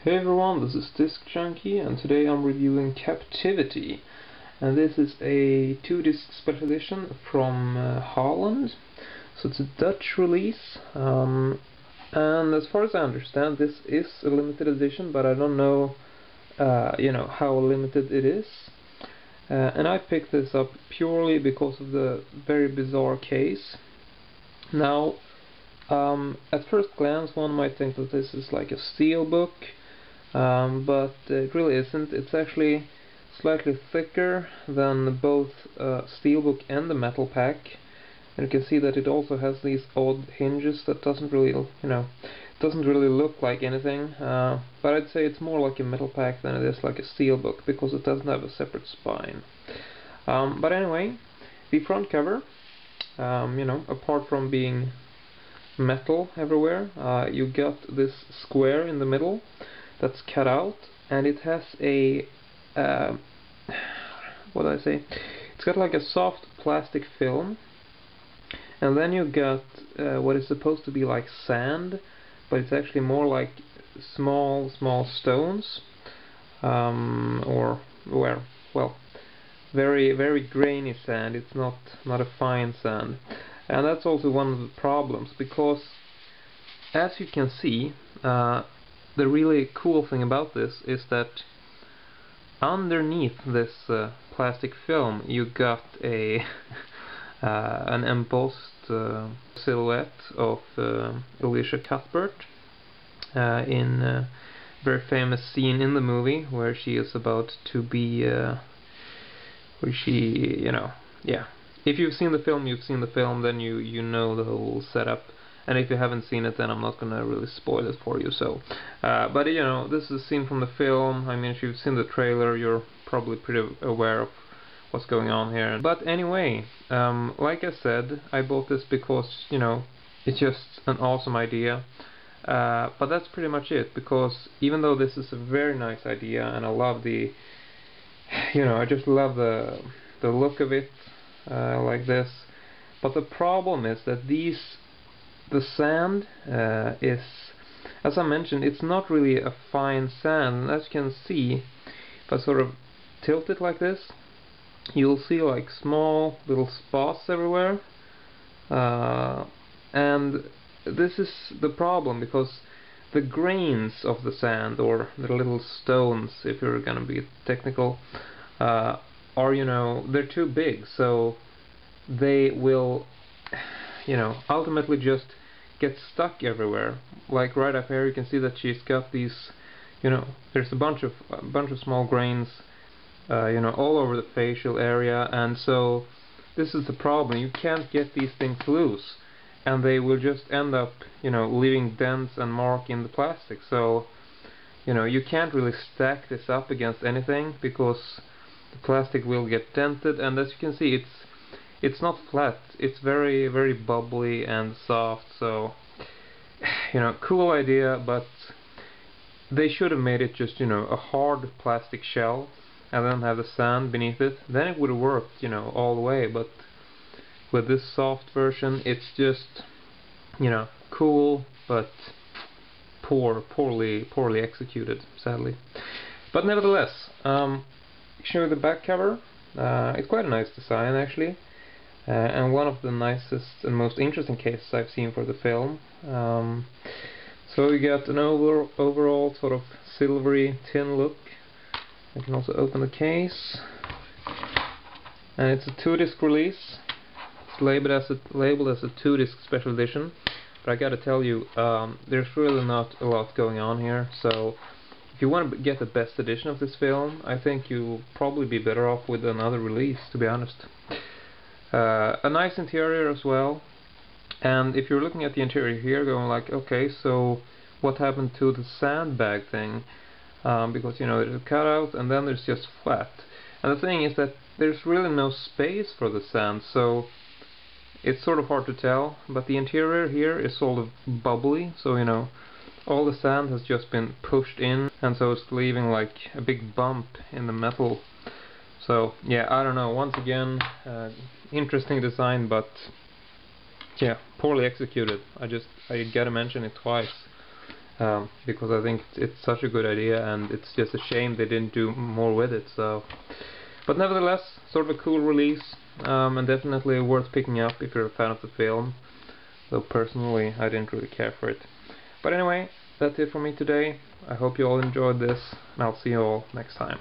Hey everyone, this is Disc Junkie, and today I'm reviewing Captivity. And this is a 2-disc special edition from Holland. So it's a Dutch release. And as far as I understand, this is a limited edition, but I don't know, how limited it is. And I picked this up purely because of the very bizarre case. Now, at first glance, one might think that this is like a steelbook. But it really isn't. It's actually slightly thicker than both steelbook and the metal pack, and you can see that it also has these odd hinges that doesn't really look like anything. But I'd say it's more like a metal pack than it is like a steelbook because it doesn't have a separate spine. But anyway, the front cover, apart from being metal everywhere, you got this square in the middle that's cut out, and it has a it's got like a soft plastic film, and then you got what is supposed to be like sand, but it's actually more like small stones, very grainy sand. It's not a fine sand, and that's also one of the problems, because as you can see, the really cool thing about this is that underneath this plastic film you got a an embossed silhouette of Elisha Cuthbert in a very famous scene in the movie where she is about to be if you've seen the film, then you know the whole setup. And if you haven't seen it, then I'm not gonna really spoil it for you. So, but this is a scene from the film. I mean, if you've seen the trailer, you're probably pretty aware of what's going on here. But anyway, like I said, I bought this because it's just an awesome idea. But that's pretty much it. Because even though this is a very nice idea, and I love the, I just love the look of it like this. But the problem is that the sand is, as I mentioned, it's not really a fine sand. And as you can see, if I sort of tilt it like this, you'll see like small little spots everywhere. And this is the problem, because the grains of the sand, or the little stones, if you're gonna be technical, are, they're too big, so they will ultimately just get stuck everywhere. Like right up here, you can see that she's got these, there's a bunch of small grains, all over the facial area, and so this is the problem. You can't get these things loose, and they will just end up, leaving dents and mark in the plastic. So, you can't really stack this up against anything, because the plastic will get dented, and as you can see, it's not flat, it's very, very bubbly and soft. So, cool idea, but they should have made it just, a hard plastic shell, and then have the sand beneath it. Then it would have worked, all the way. But with this soft version, it's just, cool, but poorly executed, sadly. But nevertheless, show you the back cover. It's quite a nice design, actually. And one of the nicest and most interesting cases I've seen for the film. So you got an overall sort of silvery tin look. I can also open the case, and it's a 2-disc release. It's labeled as a 2-disc special edition. But I gotta tell you, there's really not a lot going on here. So if you want to get the best edition of this film, I think you'll probably be better off with another release, to be honest. A nice interior as well, and if you're looking at the interior here going like, okay, so what happened to the sandbag thing, because it's cut out and then there's just flat, and the thing is that there's really no space for the sand, so it's sort of hard to tell. But the interior here is sort of bubbly, so all the sand has just been pushed in, and so it's leaving like a big bump in the metal. So yeah, I don't know, once again, interesting design, but yeah, poorly executed. I gotta mention it twice. because I think it's such a good idea, and it's just a shame they didn't do more with it. So, but nevertheless, sort of a cool release, and definitely worth picking up if you're a fan of the film, though personally I didn't really care for it. But anyway, that's it for me today. I hope you all enjoyed this, and I'll see you all next time.